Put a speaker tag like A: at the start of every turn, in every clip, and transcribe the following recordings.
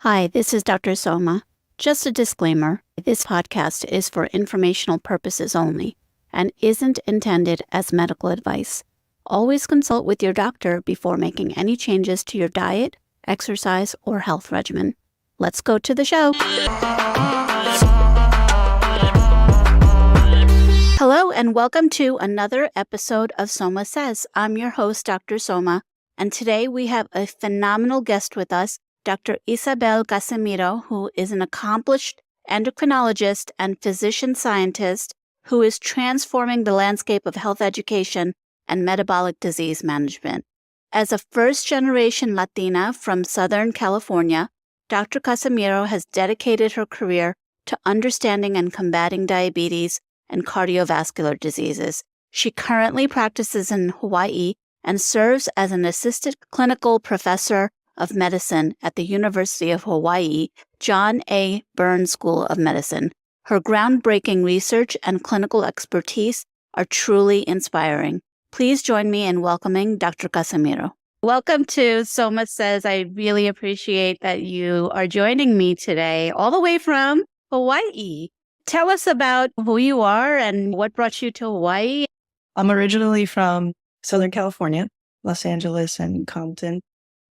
A: Hi, this is Dr. Soma. Just a disclaimer, this podcast is for informational purposes only and isn't intended as medical advice. Always consult with your doctor before making any changes to your diet, exercise, or health regimen. Let's go to the show. Hello and welcome to another episode of Soma Says. I'm your host, Dr. Soma, and today we have a phenomenal guest with us, Dr. Isabel Casemiro, who is an accomplished endocrinologist and physician scientist who is transforming the landscape of health education and metabolic disease management. As a first-generation Latina from Southern California, Dr. Casemiro has dedicated her career to understanding and combating diabetes and cardiovascular diseases. She currently practices in Hawaii and serves as an assistant clinical professor of medicine at the University of Hawaii, John A. Burns School of Medicine. Her groundbreaking research and clinical expertise are truly inspiring. Please join me in welcoming Dr. Casemiro. Welcome to Soma Says. I really appreciate that you are joining me today, all the way from Hawaii. Tell us about who you are and what brought you to Hawaii.
B: I'm originally from Southern California, Los Angeles and Compton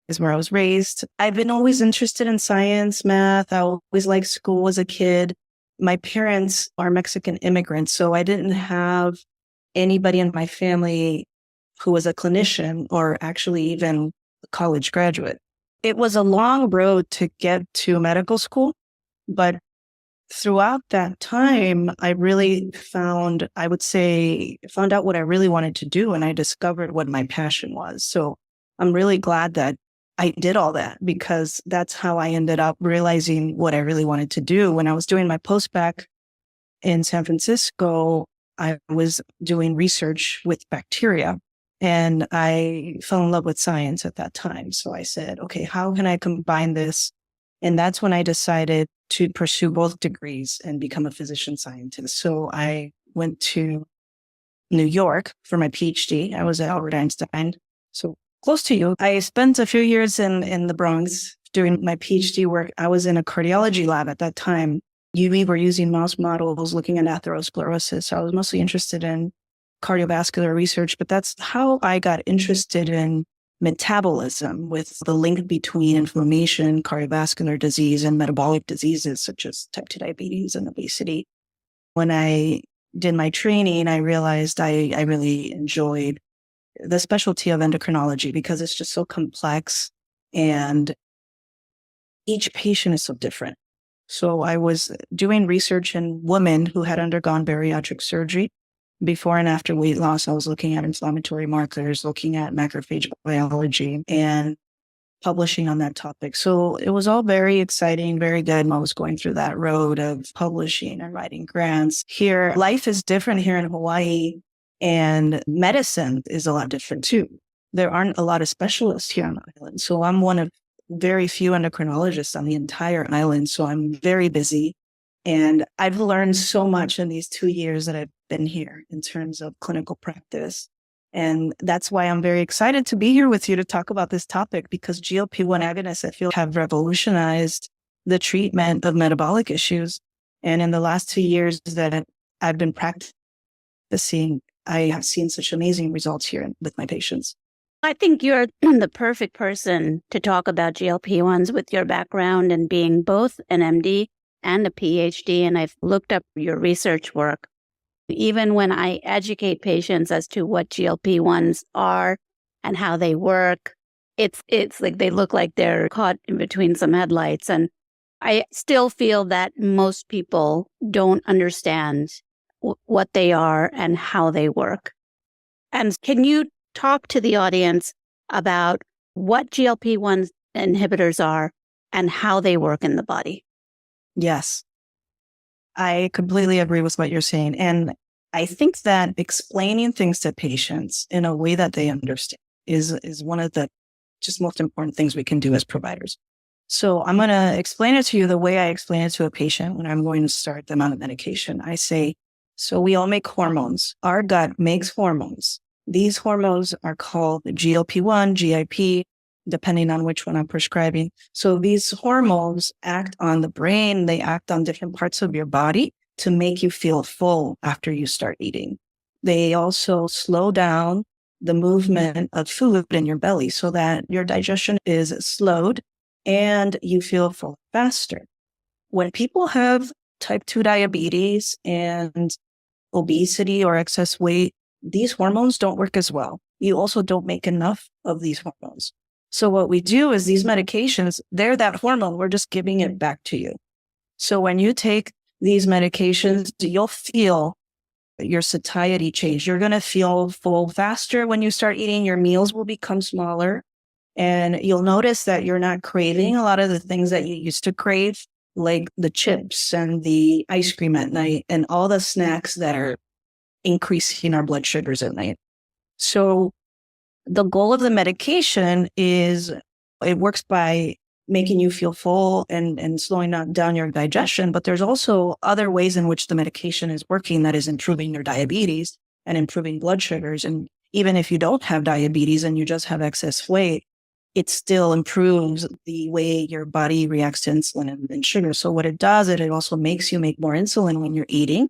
B: is where I was raised. I've been always interested in science, math. I always liked school as a kid. My parents are Mexican immigrants, so I didn't have anybody in my family who was a clinician or actually even a college graduate. It was a long road to get to medical school, but throughout that time, I really found out what I really wanted to do, and I discovered what my passion was. So I'm really glad that I did all that, because that's how I ended up realizing what I really wanted to do. When I was doing my post-bac in San Francisco, I was doing research with bacteria, and I fell in love with science at that time. So I said, okay, how can I combine this? And that's when I decided to pursue both degrees and become a physician scientist. So I went to New York for my PhD. I was at Albert Einstein, so close to you. I spent a few years in the Bronx doing my PhD work. I was in a cardiology lab at that time. We were using mouse models looking at atherosclerosis. So I was mostly interested in cardiovascular research, but that's how I got interested in metabolism, with the link between inflammation, cardiovascular disease, and metabolic diseases such as type 2 diabetes and obesity. When I did my training, I realized I really enjoyed the specialty of endocrinology because it's just so complex and each patient is so different. So I was doing research in women who had undergone bariatric surgery. Before and after weight loss, I was looking at inflammatory markers, looking at macrophage biology, and publishing on that topic. So it was all very exciting, very good. I was going through that road of publishing and writing grants. Here, life is different here in Hawaii, and medicine is a lot different too. There aren't a lot of specialists here on the island. So I'm one of very few endocrinologists on the entire island. So I'm very busy. And I've learned so much in these 2 years that I've been here in terms of clinical practice. And that's why I'm very excited to be here with you to talk about this topic, because GLP-1 agonists, I feel, have revolutionized the treatment of metabolic issues. And in the last 2 years that I've been practicing, I have seen such amazing results here with my patients.
A: I think you're the perfect person to talk about GLP-1s with your background and being both an MD and a PhD, and I've looked up your research work. Even when I educate patients as to what GLP-1s are and how they work, it's like they look like they're caught in between some headlights. And I still feel that most people don't understand what they are and how they work. And can you talk to the audience about what GLP-1 inhibitors are and how they work in the body?
B: Yes, I completely agree with what you're saying. And I think that explaining things to patients in a way that they understand is one of the just most important things we can do as providers. So I'm going to explain it to you the way I explain it to a patient when I'm going to start them on a medication. I say, so we all make hormones. Our gut makes hormones. These hormones are called GLP-1, GIP, depending on which one I'm prescribing. So these hormones act on the brain, they act on different parts of your body to make you feel full after you start eating. They also slow down the movement of food in your belly so that your digestion is slowed and you feel full faster. When people have type 2 diabetes and obesity or excess weight, these hormones don't work as well. You also don't make enough of these hormones. So what we do is these medications, they're that hormone. We're just giving it back to you. So when you take these medications, you'll feel your satiety change. You're going to feel full faster when you start eating. Your meals will become smaller. And you'll notice that you're not craving a lot of the things that you used to crave, like the chips and the ice cream at night and all the snacks that are increasing our blood sugars at night. So the goal of the medication is it works by making you feel full and slowing down your digestion. But there's also other ways in which the medication is working that is improving your diabetes and improving blood sugars. And even if you don't have diabetes and you just have excess weight, it still improves the way your body reacts to insulin and sugar. So what it does, it also makes you make more insulin when you're eating.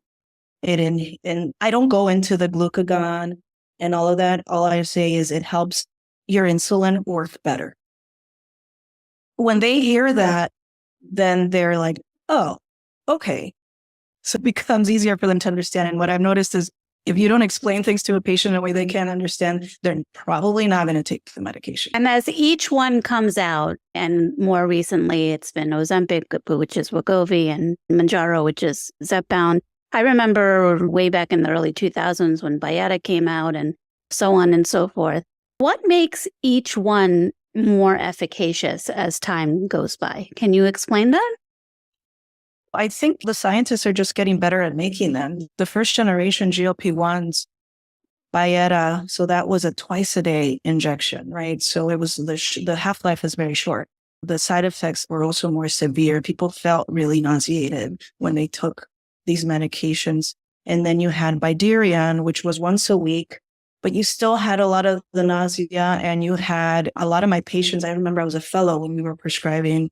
B: And I don't go into the glucagon and all of that. All I say is it helps your insulin work better. When they hear that, then they're like, oh, okay. So it becomes easier for them to understand. And what I've noticed is if you don't explain things to a patient in a way they can't understand, they're probably not going to take the medication.
A: And as each one comes out, and more recently it's been Ozempic, which is Wegovy, and Mounjaro, which is Zepbound. I remember way back in the early 2000s when Byetta came out and so on and so forth. What makes each one more efficacious as time goes by? Can you explain that?
B: I think the scientists are just getting better at making them. The first generation GLP-1s, Byetta, so that was a twice a day injection, right? So it was the half-life is very short. The side effects were also more severe. People felt really nauseated when they took these medications. And then you had Bydureon, which was once a week, but you still had a lot of the nausea, and you had a lot of my patients. I remember I was a fellow when we were prescribing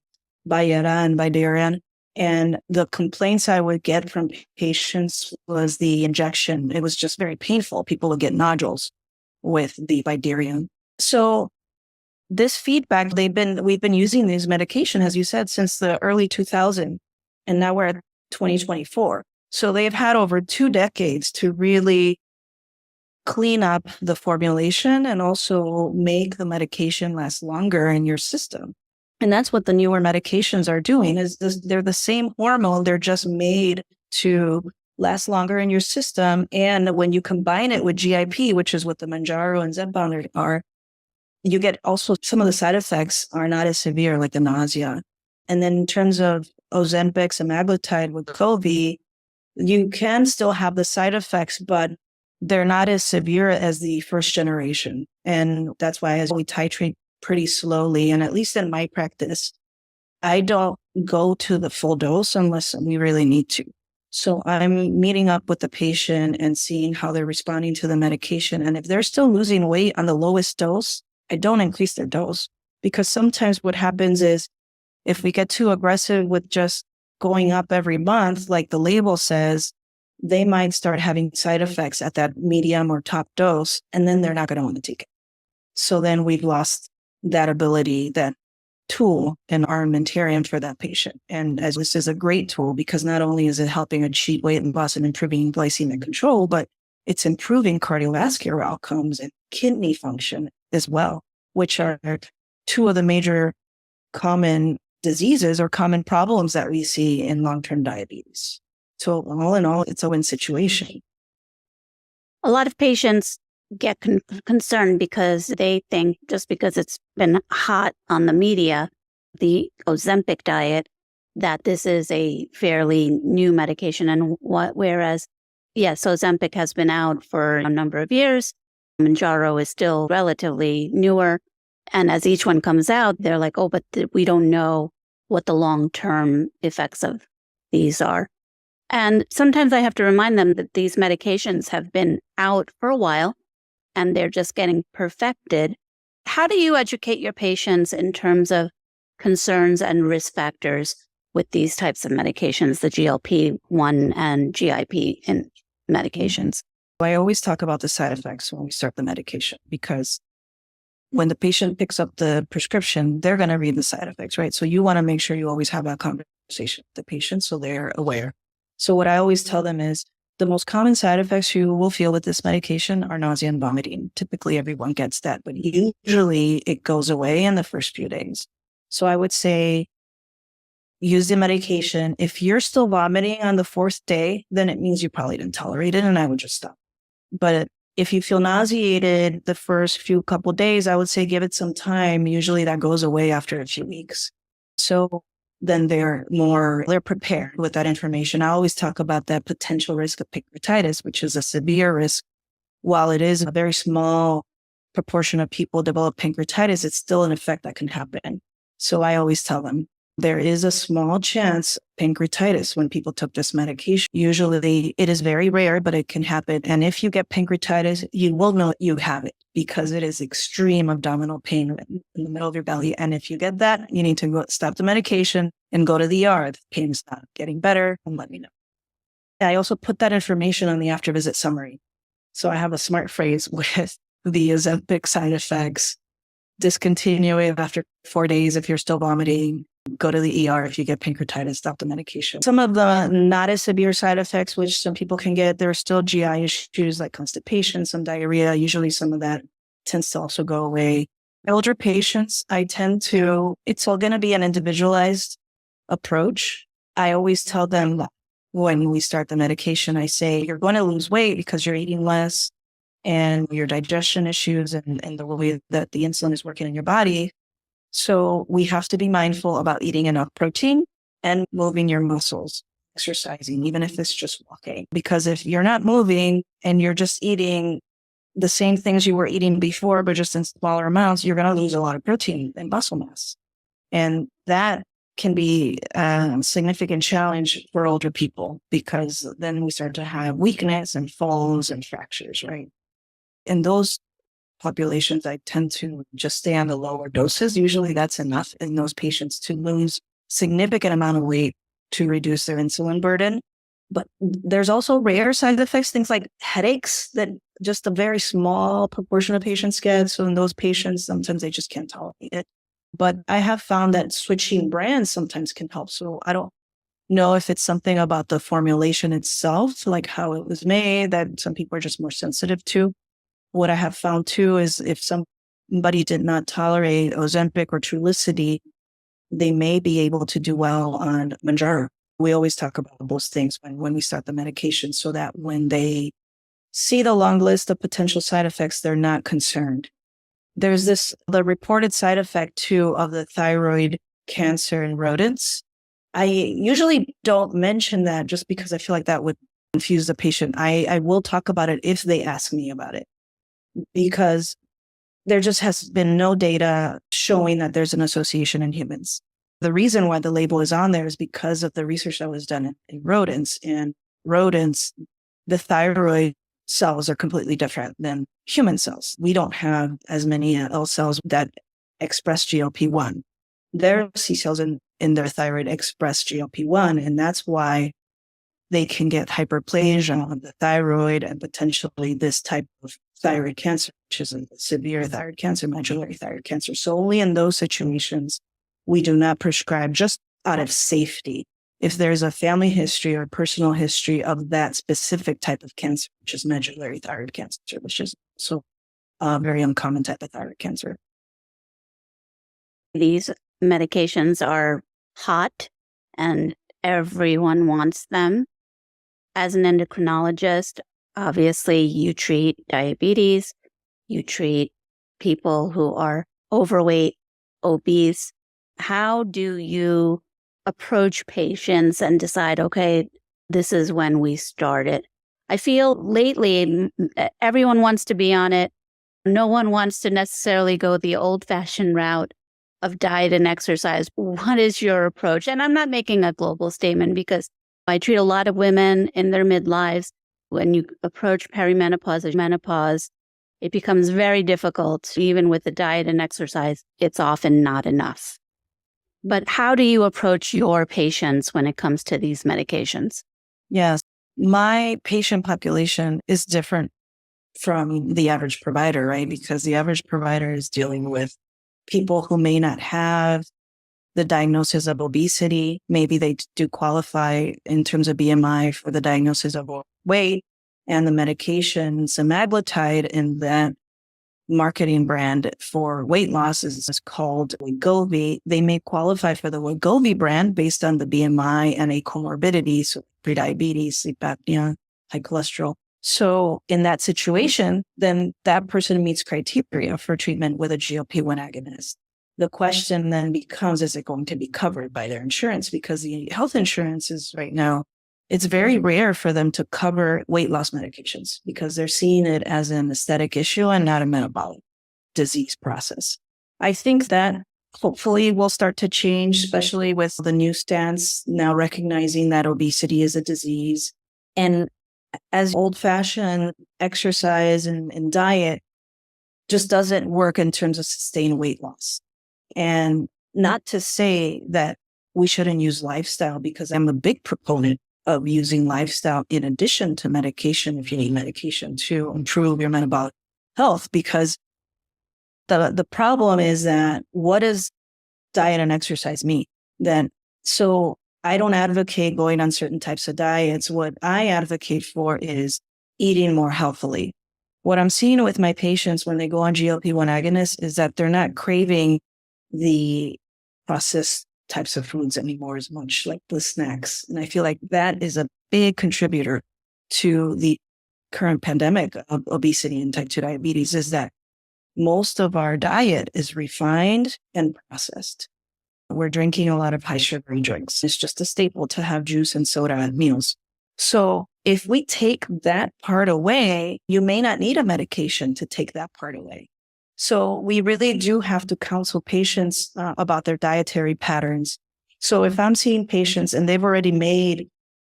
B: Byetta and Bydureon. And the complaints I would get from patients was the injection. It was just very painful. People would get nodules with the Bydureon. So this feedback, we've been using these medication, as you said, since the early 2000s, and now we're at 2024. So they've had over 2 decades to really clean up the formulation and also make the medication last longer in your system. And that's what the newer medications are doing is they're the same hormone. They're just made to last longer in your system. And when you combine it with GIP, which is what the Mounjaro and Zepbound are, you get also some of the side effects are not as severe, like the nausea. And then in terms of Ozempic, semaglutide with Wegovy, you can still have the side effects, but they're not as severe as the first generation. And that's why as we titrate pretty slowly, and at least in my practice, I don't go to the full dose unless we really need to. So I'm meeting up with the patient and seeing how they're responding to the medication. And if they're still losing weight on the lowest dose, I don't increase their dose, because sometimes what happens is if we get too aggressive with just going up every month, like the label says, they might start having side effects at that medium or top dose, and then they're not going to want to take it. So then we've lost that ability, that tool in armamentarium for that patient. And as this is a great tool because not only is it helping achieve weight loss and improving glycemic control, but it's improving cardiovascular outcomes and kidney function as well, which are 2 of the major common diseases or common problems that we see in long-term diabetes. So all in all, it's a win situation.
A: A lot of patients get concerned because they think just because it's been hot on the media, the Ozempic diet, that this is a fairly new medication. And whereas, yes, Ozempic has been out for a number of years. Mounjaro is still relatively newer. And as each one comes out, they're like, oh, but we don't know what the long-term effects of these are. And sometimes I have to remind them that these medications have been out for a while and they're just getting perfected How do you educate your patients in terms of concerns and risk factors with these types of medications, the GLP-1 and GIP medications?
B: I always talk about the side effects when we start the medication, because when the patient picks up the prescription, they're going to read the side effects, right? So you want to make sure you always have that conversation with the patient so they're aware. So what I always tell them is the most common side effects you will feel with this medication are nausea and vomiting. Typically, everyone gets that, but usually it goes away in the first few days. So I would say use the medication. If you're still vomiting on the fourth day, then it means you probably didn't tolerate it, and I would just stop. But if you feel nauseated the first few couple days, I would say give it some time. Usually that goes away after a few weeks. So then they're prepared with that information. I always talk about that potential risk of pancreatitis, which is a severe risk. While it is a very small proportion of people develop pancreatitis, it's still an effect that can happen. So I always tell them, there is a small chance of pancreatitis when people took this medication. Usually it is very rare, but it can happen. And if you get pancreatitis, you will know you have it because it is extreme abdominal pain in the middle of your belly. And if you get that, you need to go stop the medication and go to the ER. If the pain is not getting better, and let me know. I also put that information on the after visit summary. So I have a smart phrase with the Ozempic side effects. Discontinue it after 4 days if you're still vomiting. Go to the ER if you get pancreatitis, stop the medication. Some of the not as severe side effects, which some people can get, there are still GI issues like constipation, some diarrhea. Usually some of that tends to also go away. Older patients, it's all going to be an individualized approach. I always tell them that when we start the medication, I say, you're going to lose weight because you're eating less and your digestion issues and the way that the insulin is working in your body. So we have to be mindful about eating enough protein and moving your muscles, exercising, even if it's just walking. Because if you're not moving and you're just eating the same things you were eating before, but just in smaller amounts, you're going to lose a lot of protein and muscle mass. And that can be a significant challenge for older people because then we start to have weakness and falls and fractures, right? In those populations, I tend to just stay on the lower doses. Usually that's enough in those patients to lose significant amount of weight to reduce their insulin burden. But there's also rare side effects, things like headaches that just a very small proportion of patients get. So in those patients, sometimes they just can't tolerate it. But I have found that switching brands sometimes can help. So I don't know if it's something about the formulation itself, like how it was made, that some people are just more sensitive to. What I have found too is if somebody did not tolerate Ozempic or Trulicity, they may be able to do well on Mounjaro. We always talk about those things when we start the medication so that when they see the long list of potential side effects, they're not concerned. There's the reported side effect too of the thyroid cancer in rodents. I usually don't mention that just because I feel like that would confuse the patient. I will talk about it if they ask me about it, because there just has been no data showing that there's an association in humans. The reason why the label is on there is because of the research that was done in rodents. In rodents, the thyroid cells are completely different than human cells. We don't have as many L cells that express GLP-1. Their C cells in their thyroid express GLP-1, and that's why they can get hyperplasia of the thyroid and potentially this type of thyroid cancer, which is a severe thyroid cancer, medullary thyroid cancer. So only in those situations, we do not prescribe just out of safety. If there's a family history or personal history of that specific type of cancer, which is medullary thyroid cancer, which is also a very uncommon type of thyroid cancer.
A: These medications are hot and everyone wants them. As an endocrinologist, obviously you treat diabetes, you treat people who are overweight, obese. How do you approach patients and decide, okay, this is when we start it? I feel lately everyone wants to be on it. No one wants to necessarily go the old-fashioned route of diet and exercise. What is your approach? And I'm not making a global statement because I treat a lot of women in their midlives. When you approach perimenopause or menopause, it becomes very difficult. Even with the diet and exercise, it's often not enough. But how do you approach your patients when it comes to these medications?
B: Yes, my patient population is different from the average provider, right? Because the average provider is dealing with people who may not have the diagnosis of obesity. Maybe they do qualify in terms of BMI for the diagnosis of weight, and the medication semaglutide in that marketing brand for weight loss is called Wegovy. They may qualify for the Wegovy brand based on the BMI and a comorbidity, so prediabetes, sleep apnea, high cholesterol. So in that situation, then that person meets criteria for treatment with a GLP-1 agonist. The question then becomes, is it going to be covered by their insurance? Because the health insurance is right now, it's very rare for them to cover weight loss medications because they're seeing it as an aesthetic issue and not a metabolic disease process. I think that hopefully will start to change, especially with the new stance now recognizing that obesity is a disease. And as old-fashioned exercise and diet just doesn't work in terms of sustained weight loss. And not to say that we shouldn't use lifestyle, because I'm a big proponent of using lifestyle in addition to medication if you need medication to improve your metabolic health. Because the problem is that what does diet and exercise mean? So I don't advocate going on certain types of diets. What I advocate for is eating more healthily. What I'm seeing with my patients when they go on GLP-1 agonists is that they're not craving the processed types of foods anymore as much, like the snacks. And I feel like that is a big contributor to the current pandemic of obesity and type 2 diabetes, is that most of our diet is refined and processed. We're drinking a lot of high sugary drinks. It's just a staple to have juice and soda at meals. So if we take that part away, you may not need a medication to take that part away. So we really do have to counsel patients about their dietary patterns. So if I'm seeing patients and they've already made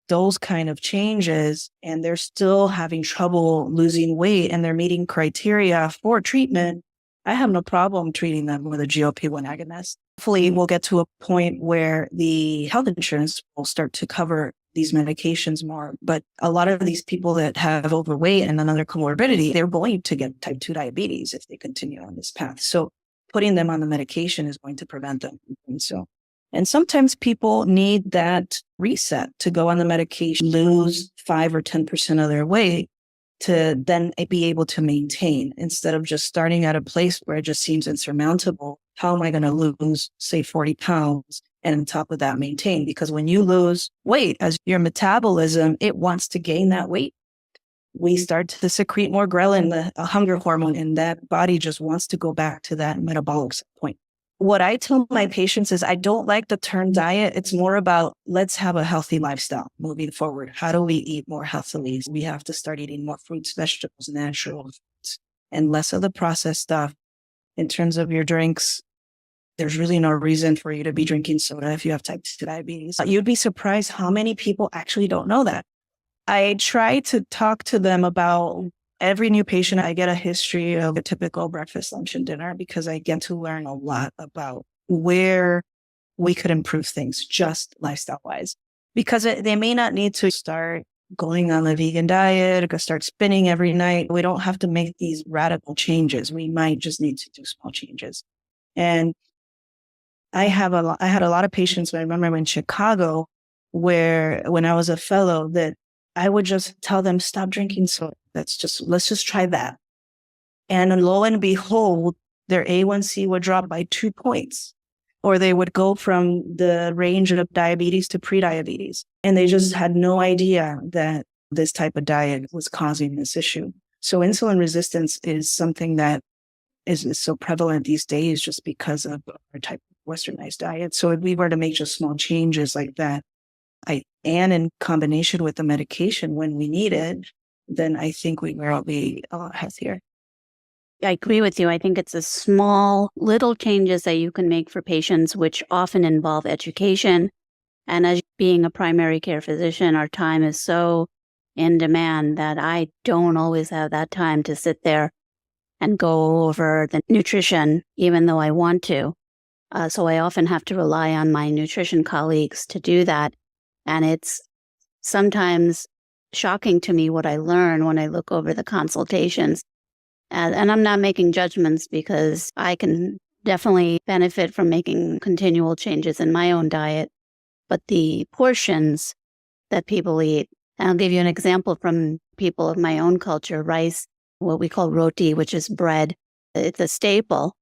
B: those kind of changes and they're still having trouble losing weight and they're meeting criteria for treatment, I have no problem treating them with a GLP-1 agonist. Hopefully we'll get to a point where the health insurance will start to cover these medications more. But a lot of these people that have overweight and another comorbidity, they're going to get type 2 diabetes if they continue on this path. So putting them on the medication is going to prevent them from doing so. And sometimes people need that reset to go on the medication, lose 5 or 10% of their weight to then be able to maintain, instead of just starting at a place where it just seems insurmountable. How am I going to lose, say, 40 pounds and on top of that maintain? Because when you lose weight, as your metabolism, it wants to gain that weight. We start to secrete more ghrelin, the hunger hormone, and that body just wants to go back to that metabolic set point. What I tell my patients is I don't like the term diet. It's more about let's have a healthy lifestyle moving forward. How do we eat more healthily? We have to start eating more fruits, vegetables, natural foods, and less of the processed stuff. In terms of your drinks, there's really no reason for you to be drinking soda if you have type 2 diabetes. You'd be surprised how many people actually don't know that. I try to talk to them about every new patient. I get a history of a typical breakfast, lunch, and dinner, because I get to learn a lot about where we could improve things just lifestyle wise, because they may not need to start going on a vegan diet or start spinning every night. We don't have to make these radical changes. We might just need to do small changes. And I had a lot of patients, I remember in Chicago, where when I was a fellow, that I would just tell them, stop drinking soda. Let's just try that. And lo and behold, their A1C would drop by 2 points, or they would go from the range of diabetes to prediabetes. And they just had no idea that this type of diet was causing this issue. So insulin resistance is something that is so prevalent these days just because of our type of westernized diet. So if we were to make just small changes like that, and in combination with the medication when we need it, then I think we will be a lot healthier.
A: I agree with you. I think it's a small, little changes that you can make for patients, which often involve education. And as being a primary care physician, our time is so in demand that I don't always have that time to sit there and go over the nutrition, even though I want to. So I often have to rely on my nutrition colleagues to do that. And it's sometimes shocking to me what I learn when I look over the consultations. And I'm not making judgments because I can definitely benefit from making continual changes in my own diet. But the portions that people eat, and I'll give you an example from people of my own culture, rice, what we call roti, which is bread. It's a staple.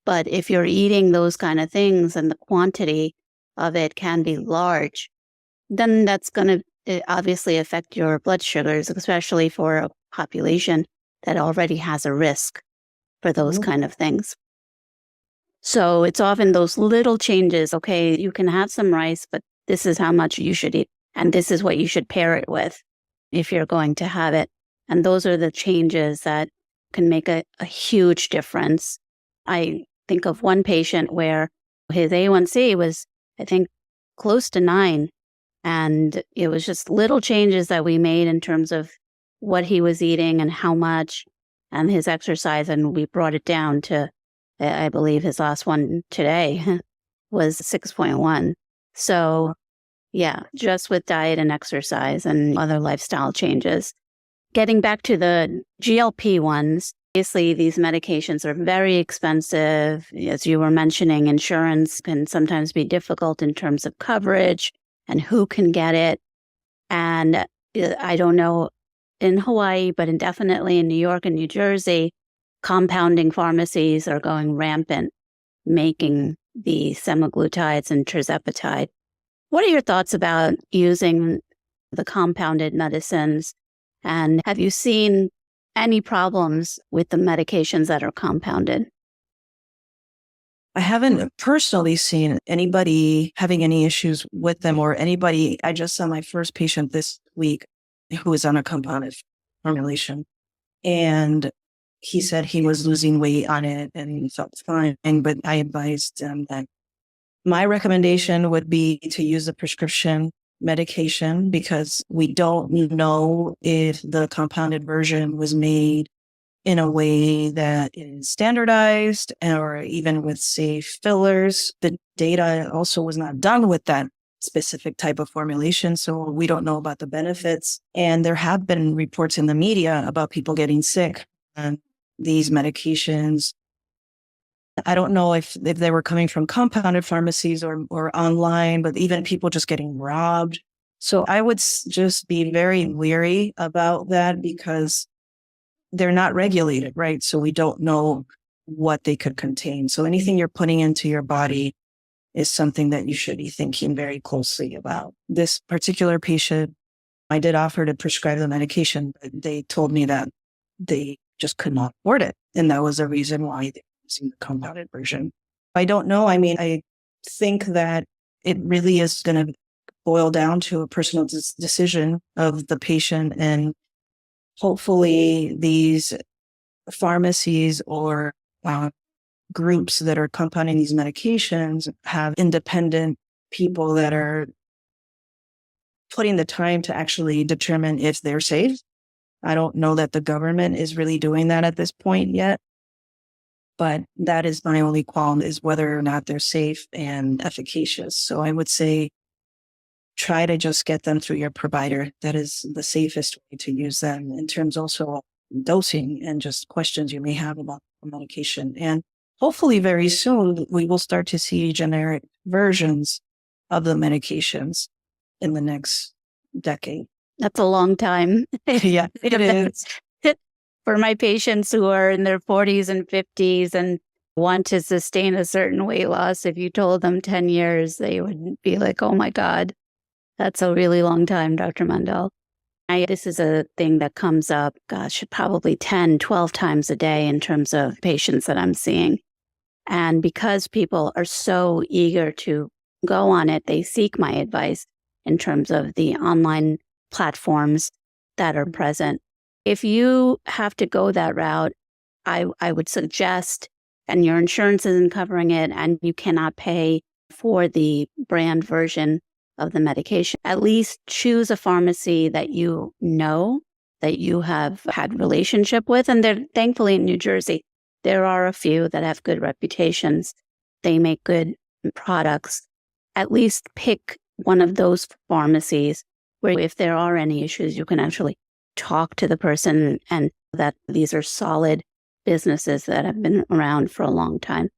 A: But if you're eating those kind of things and the quantity of it can be large, then that's going to obviously affect your blood sugars, especially for a population that already has a risk for those kind of things. So it's often those little changes. Okay, you can have some rice, but this is how much you should eat. And this is what you should pair it with if you're going to have it. And those are the changes that can make a huge difference. I think of one patient where his A1C was, I think, close to 9. And it was just little changes that we made in terms of what he was eating and how much and his exercise. And we brought it down to, I believe his last one today was 6.1. So yeah, just with diet and exercise and other lifestyle changes. Getting back to the GLP-1s, obviously these medications are very expensive. As you were mentioning, insurance can sometimes be difficult in terms of coverage and who can get it. And I don't know in Hawaii, but definitely in New York and New Jersey, compounding pharmacies are going rampant, making the semaglutides and tirzepatide. What are your thoughts about using the compounded medicines? And have you seen any problems with the medications that are compounded?
B: I haven't personally seen anybody having any issues with them or anybody. I just saw my first patient this week who was on a compounded formulation. And he said he was losing weight on it and he felt fine. But I advised him that my recommendation would be to use a prescription medication because we don't know if the compounded version was made in a way that is standardized or even with safe fillers. The data also was not done with that specific type of formulation. So we don't know about the benefits. And there have been reports in the media about people getting sick on these medications. I don't know if they were coming from compounded pharmacies or online, but even people just getting robbed. So I would just be very leery about that because they're not regulated, right? So we don't know what they could contain. So anything you're putting into your body is something that you should be thinking very closely about. This particular patient, I did offer to prescribe the medication, but they told me that they just could not afford it. And that was the reason why they were using the compounded version. I don't know. I mean, I think that it really is going to boil down to a personal decision of the patient. And hopefully these pharmacies or groups that are compounding these medications have independent people that are putting the time to actually determine if they're safe. I don't know that the government is really doing that at this point yet, but that is my only qualm is whether or not they're safe and efficacious. So I would say try to just get them through your provider. That is the safest way to use them in terms also of dosing and just questions you may have about the medication. And hopefully very soon we will start to see generic versions of the medications in the next decade.
A: That's a long time.
B: Yeah, it is.
A: For my patients who are in their 40s and 50s and want to sustain a certain weight loss, if you told them 10 years, they would be like, oh my God, that's a really long time, Dr. Mandel. This is a thing that comes up, gosh, probably 10, 12 times a day in terms of patients that I'm seeing. And because people are so eager to go on it, they seek my advice in terms of the online platforms that are present. If you have to go that route, I would suggest, and your insurance isn't covering it, and you cannot pay for the brand version of the medication, at least choose a pharmacy that you know that you have had relationship with. And they're thankfully in New Jersey, there are a few that have good reputations. They make good products. At least pick one of those pharmacies where if there are any issues, you can actually talk to the person and that these are solid businesses that have been around for a long time.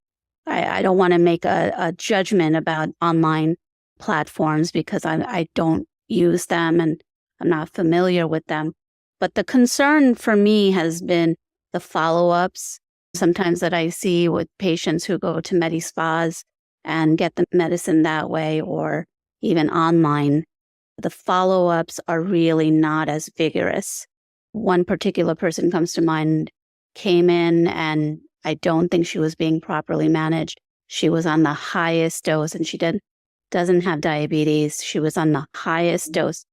A: I don't want to make a judgment about online platforms because I don't use them and I'm not familiar with them. But the concern for me has been the follow-ups sometimes that I see with patients who go to Medi Spas and get the medicine that way or even online. The follow-ups are really not as vigorous. One particular person comes to mind, came in and I don't think she was being properly managed. She was on the highest dose and she doesn't have diabetes. She was on the highest dose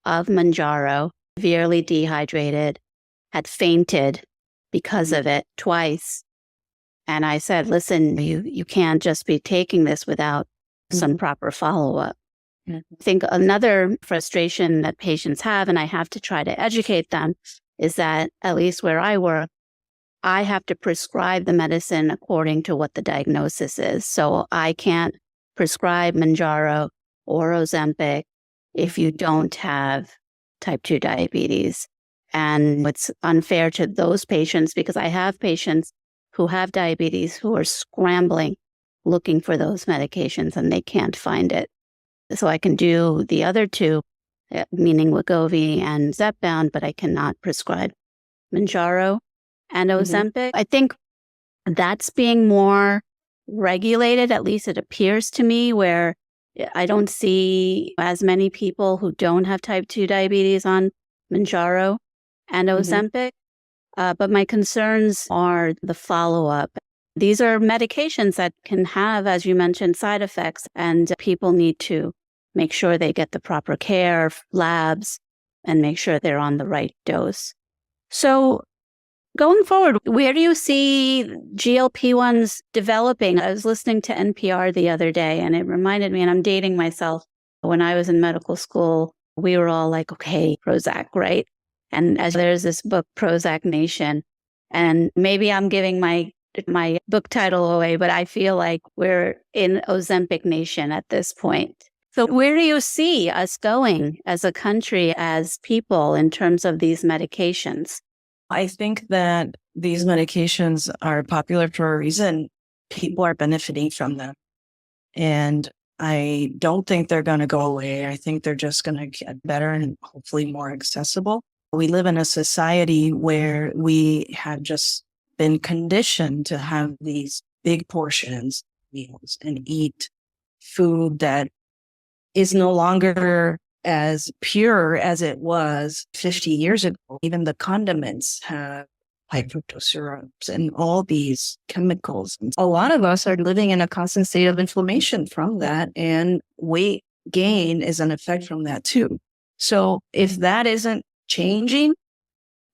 A: of Manjaro, severely dehydrated, had fainted because of it twice. And I said, listen, you can't just be taking this without some proper follow-up. I think another frustration that patients have, and I have to try to educate them, is that at least where I work, I have to prescribe the medicine according to what the diagnosis is. So I can't prescribe Manjaro or Ozempic if you don't have type 2 diabetes. And it's unfair to those patients because I have patients who have diabetes who are scrambling looking for those medications and they can't find it. So I can do the other two, meaning Wegovy and Zepbound, but I cannot prescribe Manjaro and Ozempic. I think that's being more regulated, at least it appears to me, where I don't see as many people who don't have type 2 diabetes on Manjaro and Ozempic. But my concerns are the follow-up. These are medications that can have, as you mentioned, side effects, and people need to make sure they get the proper care, labs, and make sure they're on the right dose. So going forward, where do you see GLP-1s developing? I was listening to NPR the other day, and it reminded me, and I'm dating myself, when I was in medical school, we were all like, okay, Prozac, right? And as there's this book, Prozac Nation, and maybe I'm giving my book title away, but I feel like we're in Ozempic Nation at this point. So where do you see us going as a country, as people, in terms of these medications?
B: I think that these medications are popular for a reason. People are benefiting from them. And I don't think they're going to go away. I think they're just going to get better and hopefully more accessible. We live in a society where we have just been conditioned to have these big portions meals and eat food that is no longer as pure as it was 50 years ago. Even the condiments have high fructose syrups and all these chemicals. A lot of us are living in a constant state of inflammation from that, and weight gain is an effect from that too. So if that isn't changing,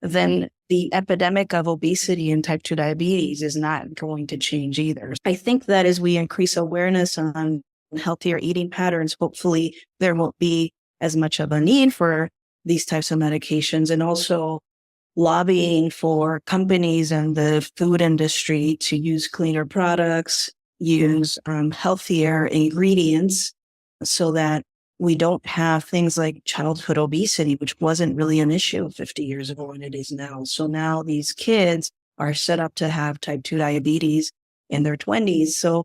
B: then the epidemic of obesity and type 2 diabetes is not going to change either. I think that as we increase awareness on healthier eating patterns, hopefully there won't be as much of a need for these types of medications, and also lobbying for companies and the food industry to use cleaner products, use healthier ingredients so that we don't have things like childhood obesity, which wasn't really an issue 50 years ago and it is now. So now these kids are set up to have type 2 diabetes in their 20s. So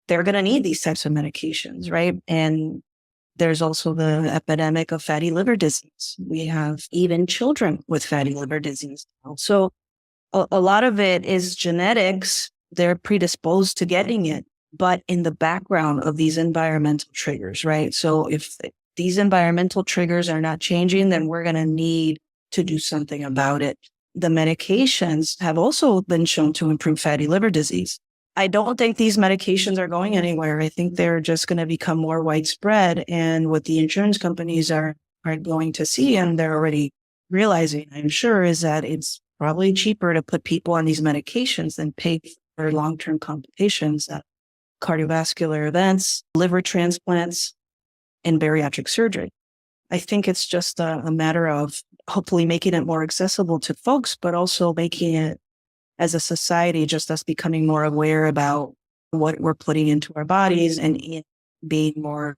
B: they're going to need these types of medications, right? And there's also the epidemic of fatty liver disease. We have even children with fatty liver disease now. So a lot of it is genetics. They're predisposed to getting it, but in the background of these environmental triggers, right? So if these environmental triggers are not changing, then we're going to need to do something about it. The medications have also been shown to improve fatty liver disease. I don't think these medications are going anywhere. I think they're just going to become more widespread. And what the insurance companies are going to see, and they're already realizing, I'm sure, is that it's probably cheaper to put people on these medications than pay for long-term complications, cardiovascular events, liver transplants, and bariatric surgery. I think it's just a matter of hopefully making it more accessible to folks, but also making it as a society, just us becoming more aware about what we're putting into our bodies and being more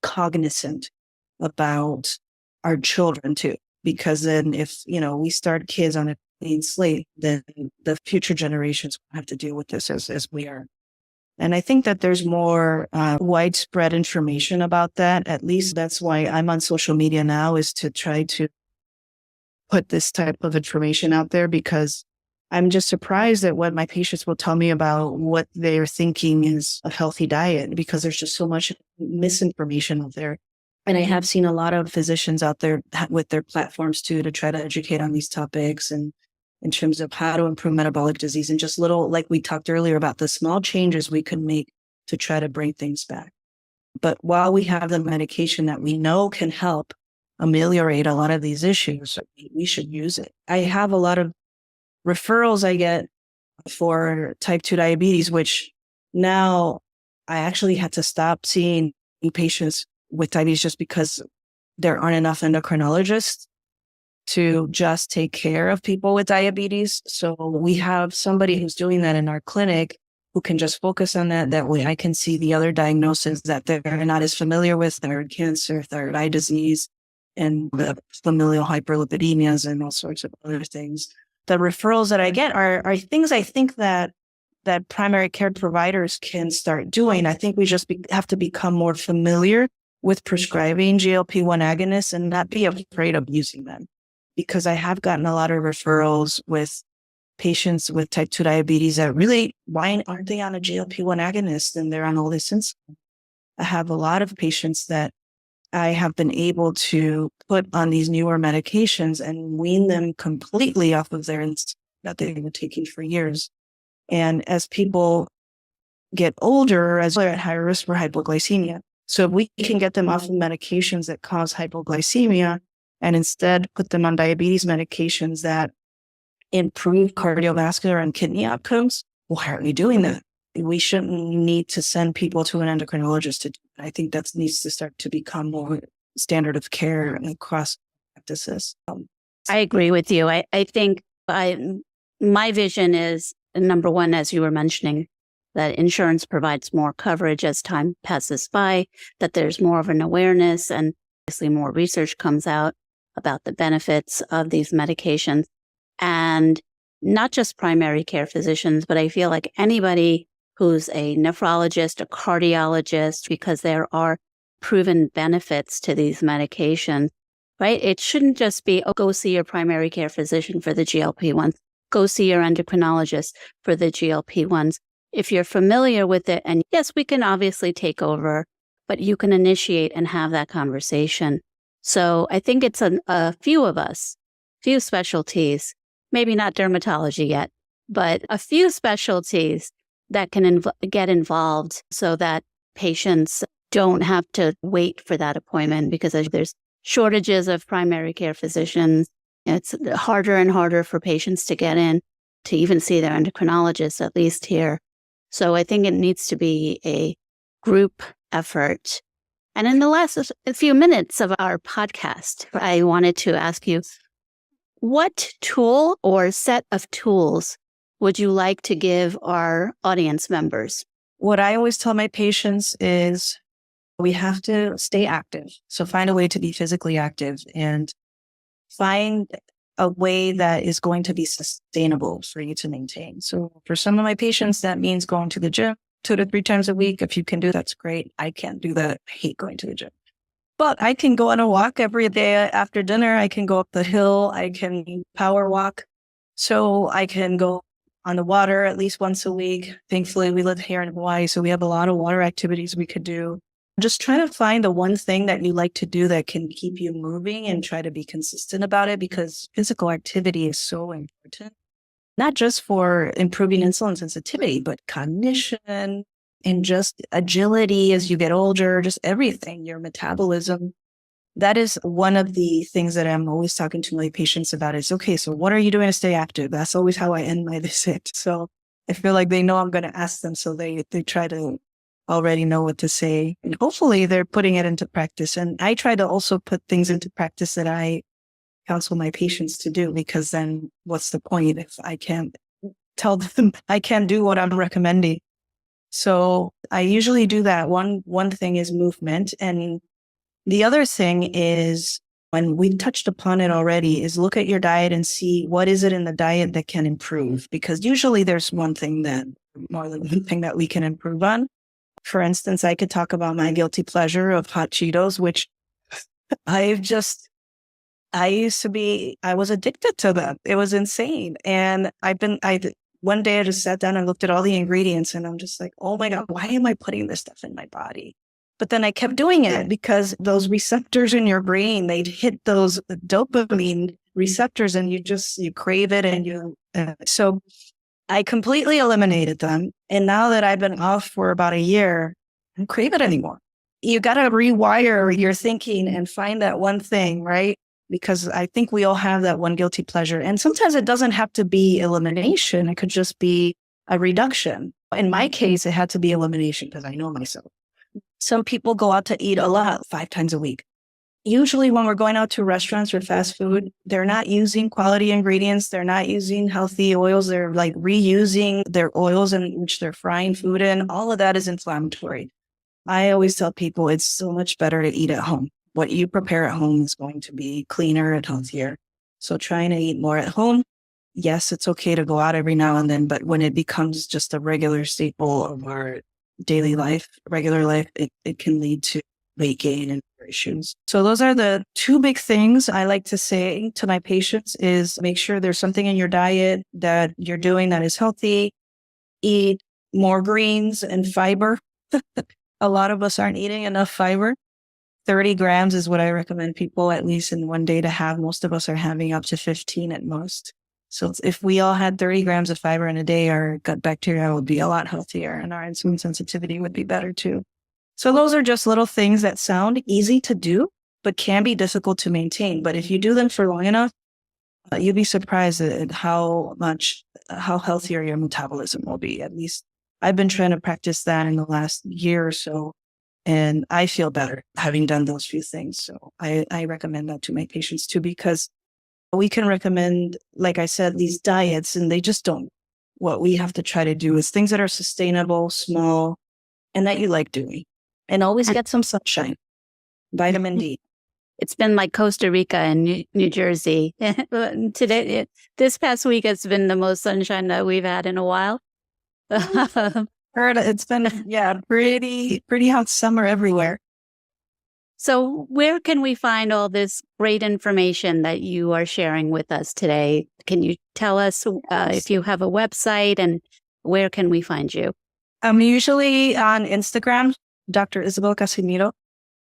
B: cognizant about our children too. Because then if, we start kids on a clean slate, then the future generations will have to deal with this as we are. And I think that there's more widespread information about that. At least that's why I'm on social media now, is to try to put this type of information out there, because I'm just surprised at what my patients will tell me about what they're thinking is a healthy diet, because there's just so much misinformation out there. And I have seen a lot of physicians out there with their platforms too, to try to educate on these topics and in terms of how to improve metabolic disease, and just little, like we talked earlier about the small changes we could make to try to bring things back. But while we have the medication that we know can help ameliorate a lot of these issues, we should use it. I have a lot of referrals I get for type 2 diabetes, which now I actually had to stop seeing patients with diabetes just because there aren't enough endocrinologists to just take care of people with diabetes. So we have somebody who's doing that in our clinic who can just focus on that. That way I can see the other diagnoses that they're not as familiar with: thyroid cancer, thyroid eye disease, and the familial hyperlipidemias, and all sorts of other things. The referrals that I get are things I think that primary care providers can start doing. I think we just have to become more familiar with prescribing GLP-1 agonists and not be afraid of using them. Because I have gotten a lot of referrals with patients with type 2 diabetes that really, why aren't they on a GLP-1 agonist and they're on all this insulin? I have a lot of patients that I have been able to put on these newer medications and wean them completely off of their insulin that they've been taking for years. And as people get older, as they're at higher risk for hypoglycemia. So if we can get them off of medications that cause hypoglycemia and instead put them on diabetes medications that improve cardiovascular and kidney outcomes, why aren't we doing that? We shouldn't need to send people to an endocrinologist to do it. I think that needs to start to become more standard of care across practices.
A: I agree with you. I think my vision is, number one, as you were mentioning, that insurance provides more coverage as time passes by, that there's more of an awareness, and obviously more research comes out about the benefits of these medications. And not just primary care physicians, but I feel like anybody who's a nephrologist, a cardiologist, because there are proven benefits to these medications, right? It shouldn't just be, oh, go see your primary care physician for the GLP-1s, go see your endocrinologist for the GLP-1s. If you're familiar with it, and yes, we can obviously take over, but you can initiate and have that conversation. So I think it's a few of us, few specialties, maybe not dermatology yet, but a few specialties that can get involved so that patients don't have to wait for that appointment, because there's shortages of primary care physicians. It's harder and harder for patients to get in to even see their endocrinologist, at least here. So I think it needs to be a group effort. And in the last few minutes of our podcast, I wanted to ask you, what tool or set of tools would you like to give our audience members?
B: What I always tell my patients is we have to stay active. So find a way to be physically active and find a way that is going to be sustainable for you to maintain. So for some of my patients, that means going to the gym 2 to 3 times a week. If you can do that's great. I can't do that. I hate going to the gym. But I can go on a walk every day after dinner. I can go up the hill. I can power walk. So I can go on the water at least once a week. Thankfully, we live here in Hawaii, so we have a lot of water activities we could do. Just try to find the one thing that you like to do that can keep you moving and try to be consistent about it, because physical activity is so important, not just for improving insulin sensitivity, but cognition and just agility as you get older, just everything, your metabolism. That is one of the things that I'm always talking to my patients about is, okay, so what are you doing to stay active? That's always how I end my visit. So I feel like they know I'm going to ask them. So they try to already know what to say. And hopefully they're putting it into practice. And I try to also put things into practice that I counsel my patients to do, because then what's the point if I can't tell them I can't do what I'm recommending? So I usually do that. One thing is movement. And the other thing is, and we touched upon it already, is look at your diet and see what is it in the diet that can improve. Because usually there's more than one thing that we can improve on. For instance, I could talk about my guilty pleasure of hot Cheetos, which I was addicted to them. It was insane. And one day I just sat down and looked at all the ingredients and I'm just like, oh my God, why am I putting this stuff in my body? But then I kept doing it because those receptors in your brain, they'd hit those dopamine receptors and you crave it. And so I completely eliminated them. And now that I've been off for about a year, I don't crave it anymore. You got to rewire your thinking and find that one thing, right? Because I think we all have that one guilty pleasure. And sometimes it doesn't have to be elimination. It could just be a reduction. In my case, it had to be elimination because I know myself. Some people go out to eat a lot, 5 times a week. Usually when we're going out to restaurants or fast food, they're not using quality ingredients. They're not using healthy oils. They're like reusing their oils in which they're frying food in. All of that is inflammatory. I always tell people it's so much better to eat at home. What you prepare at home is going to be cleaner and healthier. So trying to eat more at home. Yes, it's okay to go out every now and then, but when it becomes just a regular staple of our daily life, regular life, it can lead to weight gain and issues. So those are the 2 big things I like to say to my patients is make sure there's something in your diet that you're doing that is healthy. Eat more greens and fiber. A lot of us aren't eating enough fiber. 30 grams is what I recommend people at least in one day to have. Most of us are having up to 15 at most. So if we all had 30 grams of fiber in a day, our gut bacteria would be a lot healthier and our insulin sensitivity would be better too. So those are just little things that sound easy to do, but can be difficult to maintain. But if you do them for long enough, you'll be surprised at how healthier your metabolism will be. At least I've been trying to practice that in the last year or so. And I feel better having done those few things. So I recommend that to my patients too, because we can recommend, like I said, these diets and they just don't. What we have to try to do is things that are sustainable, small, and that you like doing. And always get some sunshine, vitamin D.
A: It's been like Costa Rica and New Jersey. This past week, it's been the most sunshine that we've had in a while.
B: Heard it's been, pretty hot summer everywhere.
A: So where can we find all this great information that you are sharing with us today? Can you tell us if you have a website and where can we find you?
B: I'm usually on Instagram, Dr. Isabel Casimiro.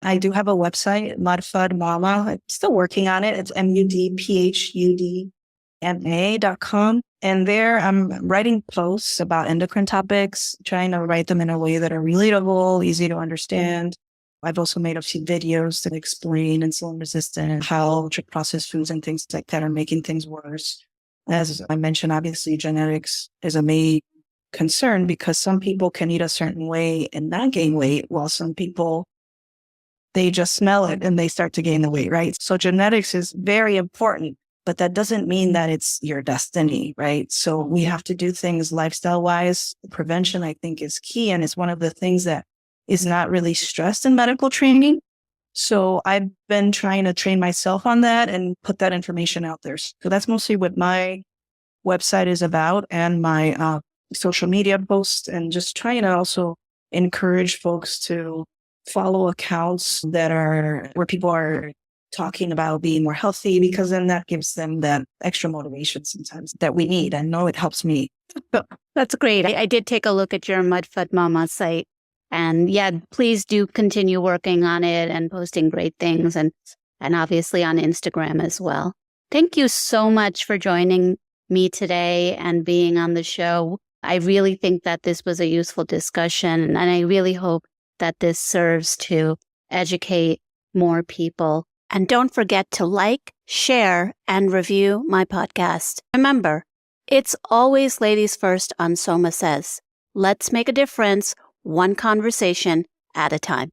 B: I do have a website, Mudfud Mama. I'm still working on it. It's mudphudma.com. And there I'm writing posts about endocrine topics, trying to write them in a way that are relatable, easy to understand. I've also made a few videos that explain insulin resistance and how ultra-processed foods and things like that are making things worse. As I mentioned, obviously genetics is a main concern because some people can eat a certain way and not gain weight, while some people, they just smell it and they start to gain the weight, right? So genetics is very important, but that doesn't mean that it's your destiny, right? So we have to do things lifestyle-wise. Prevention, I think, is key. And it's one of the things that is not really stressed in medical training. So I've been trying to train myself on that and put that information out there. So that's mostly what my website is about and my social media posts, and just trying to also encourage folks to follow accounts that are where people are talking about being more healthy, because then that gives them that extra motivation sometimes that we need. I know it helps me.
A: That's great. I did take a look at your Mudfud Mama site. And yeah, please do continue working on it and posting great things, and obviously on Instagram as well. Thank you so much for joining me today and being on the show. I really think that this was a useful discussion, and I really hope that this serves to educate more people. And don't forget to like, share, and review my podcast. Remember, it's always ladies first on Soma Says. Let's make a difference one conversation at a time.